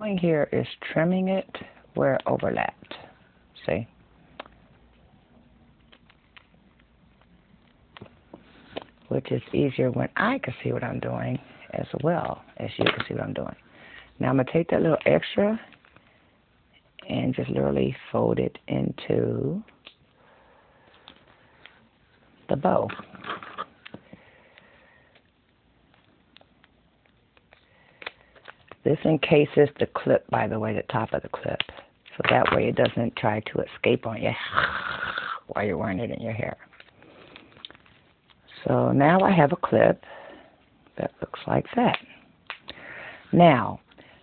doing here is trimming it where it overlapped. See? Which is easier when I can see what I'm doing as well as you can see what I'm doing. Now I'm going to take that little extra and just literally fold it into the bow. This encases the clip, by the way, the top of the clip. So that way it doesn't try to escape on you while you're wearing it in your hair. So now I have a clip that looks like that. Now,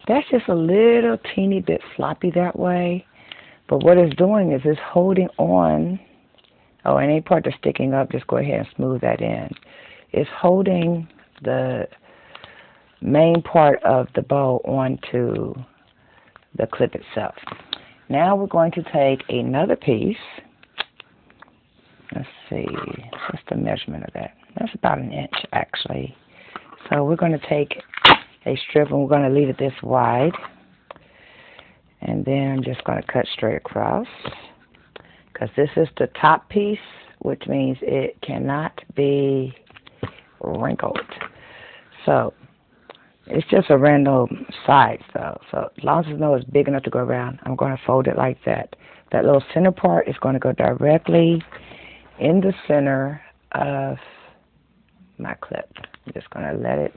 that's just a little teeny bit floppy that way, but what it's doing is it's holding on. Oh, any part that's sticking up, just go ahead and smooth that in. It's holding the main part of the bow onto the clip itself. Now we're going to take another piece. Let's see, what's the measurement of that? That's about 1 inch actually. So we're going to take a strip and we're going to leave it this wide. And then I'm just going to cut straight across. Because this is the top piece, which means it cannot be wrinkled. So it's just a random size though. So as long as it's big enough to go around, I'm going to fold it like that. That little center part is going to go directly in the center of my clip. I'm just going to let it,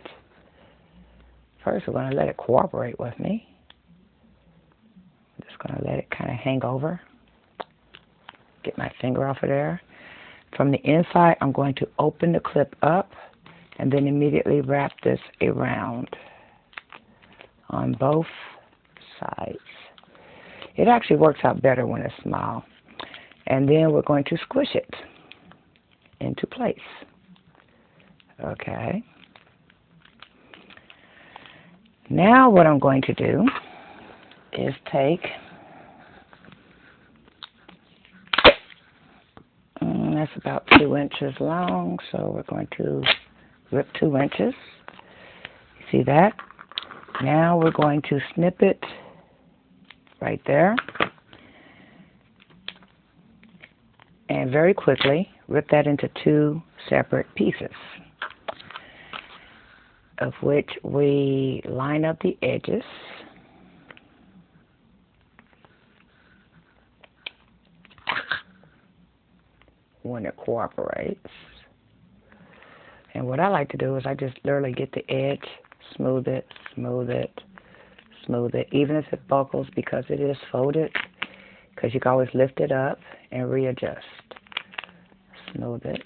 first we're going to let it cooperate with me. I'm just going to let it kind of hang over. Get my finger off of there. From the inside, I'm going to open the clip up and then immediately wrap this around on both sides. It actually works out better when it's small. And then we're going to squish it into place. Okay. Now what I'm going to do is take, that's about 2 inches long, so we're going to rip 2 inches. See that? Now we're going to snip it right there. And very quickly, rip that into 2 separate pieces, of which we line up the edges. When it cooperates. And what I like to do is I just literally get the edge, smooth it, smooth it, smooth it, even if it buckles because it is folded, because you can always lift it up and readjust. Smooth it.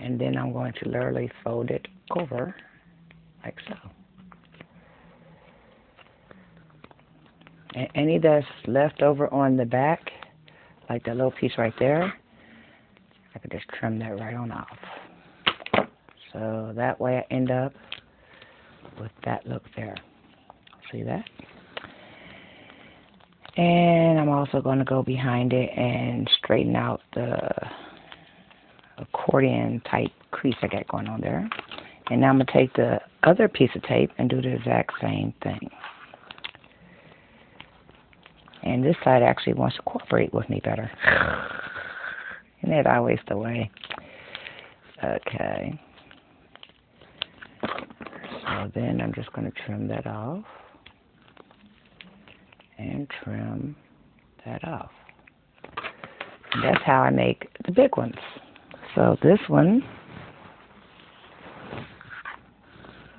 And then I'm going to literally fold it over like so. And any that's left over on the back, like that little piece right there, I could just trim that right on off. So that way I end up with that look there. See that? And I'm also going to go behind it and straighten out the accordion type crease I got going on there. And now I'm going to take the other piece of tape and do the exact same thing. And this side actually wants to cooperate with me better. Isn't that always the way? Okay. So then I'm just going to trim that off. And trim that off. And that's how I make the big ones. So this one,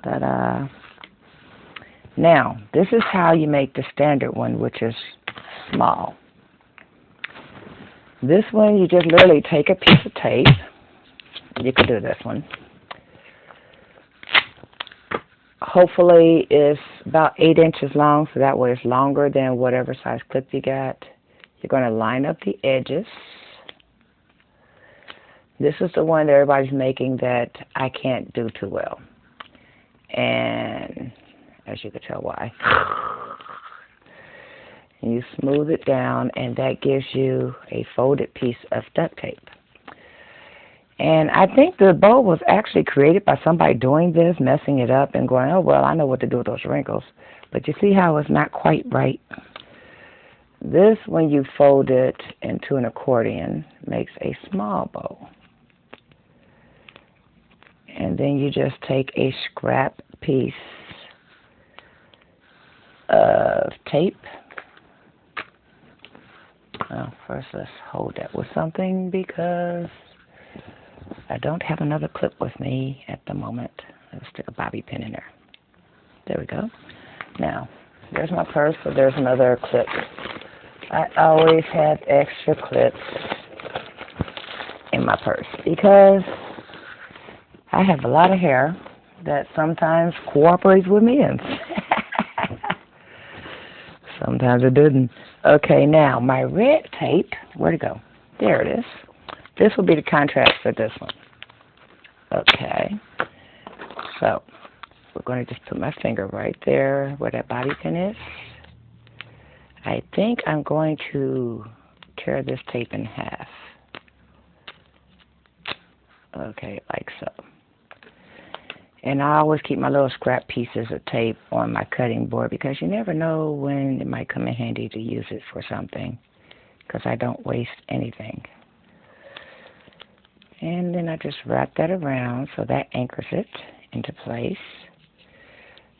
ta-da. Now, this is how you make the standard one, which is small. This one, you just literally take a piece of tape. You can do this one. Hopefully, it's about 8 inches long, so that way it's longer than whatever size clip you got. You're going to line up the edges. This is the one that everybody's making that I can't do too well. And as you can tell why. And you smooth it down, and that gives you a folded piece of duct tape. And I think the bow was actually created by somebody doing this, messing it up and going, oh, well, I know what to do with those wrinkles. But you see how it's not quite right? This, when you fold it into an accordion, makes a small bow. And then you just take a scrap piece of tape. Well, first let's hold that with something because I don't have another clip with me at the moment. Let's stick a bobby pin in there. There we go. Now, there's my purse, so there's another clip. I always have extra clips in my purse because I have a lot of hair that sometimes cooperates with me and sometimes it didn't. Okay, now my red tape, where'd it go? There it is. This will be the contrast for this one. Okay, so we're going to just put my finger right there where that bobby pin is. I think I'm going to tear this tape in half. Okay, like so. And I always keep my little scrap pieces of tape on my cutting board because you never know when it might come in handy to use it for something, because I don't waste anything. And then I just wrap that around so that anchors it into place.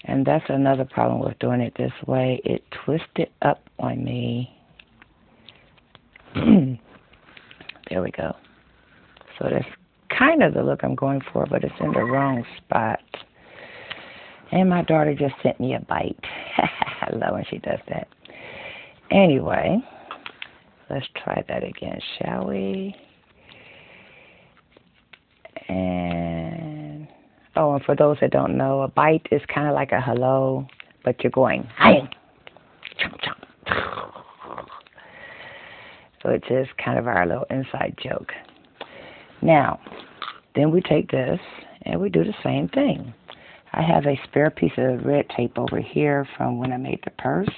And that's another problem with doing it this way. It twisted up on me. There we go. So that's kind of the look I'm going for, but it's in the wrong spot. And my daughter just sent me a bite. I love when she does that. Anyway, let's try that again, shall we? And oh, and for those that don't know, a bite is kind of like a hello, but you're going hi. So it's just kind of our little inside joke. Now, then we take this and we do the same thing. I have a spare piece of red tape over here from when I made the purse.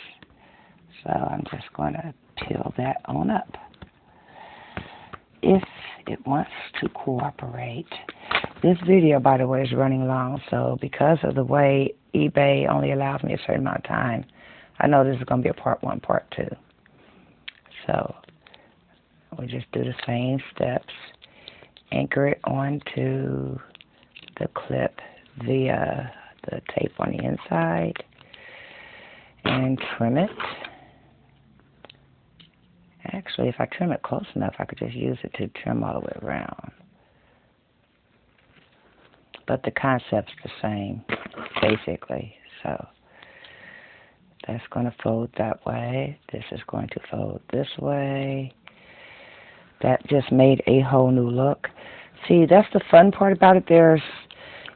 So I'm just going to peel that on up. If it wants to cooperate. This video, by the way, is running long, so because of the way eBay only allows me a certain amount of time, I know this is going to be a part 1, part 2. So we just do the same steps. Anchor it onto the clip via the tape on the inside and trim it. Actually, if I trim it close enough, I could just use it to trim all the way around. But the concept's the same, basically. So that's going to fold that way. This is going to fold this way. That just made a whole new look. See, that's the fun part about it. There's,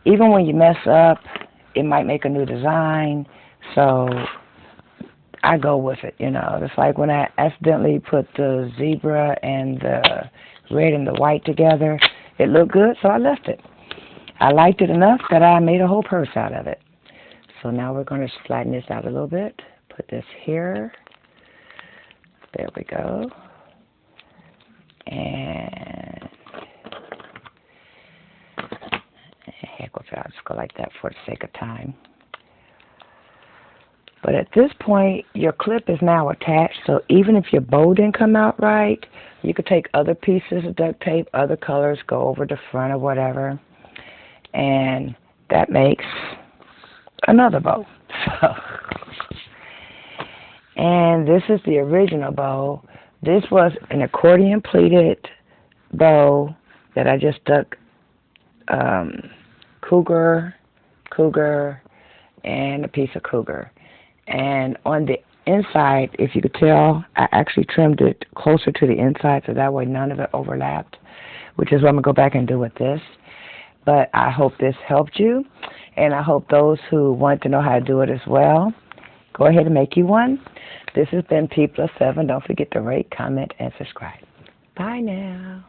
even when you mess up, it might make a new design. So I go with it, you know. It's like when I accidentally put the zebra and the red and the white together. It looked good, so I left it. I liked it enough that I made a whole purse out of it. So now we're going to flatten this out a little bit. Put this here. There we go. And heck with it, I'll just go like that for the sake of time. But at this point, your clip is now attached, so even if your bow didn't come out right, you could take other pieces of duct tape, other colors, go over the front or whatever, and that makes another bow. So, and this is the original bow. This was an accordion pleated bow that I just stuck cougar, and a piece of cougar. And on the inside, if you could tell, I actually trimmed it closer to the inside so that way none of it overlapped, which is what I'm going to go back and do with this. But I hope this helped you, and I hope those who want to know how to do it as well, go ahead and make you one. This has been P+7. Don't forget to rate, comment, and subscribe. Bye now.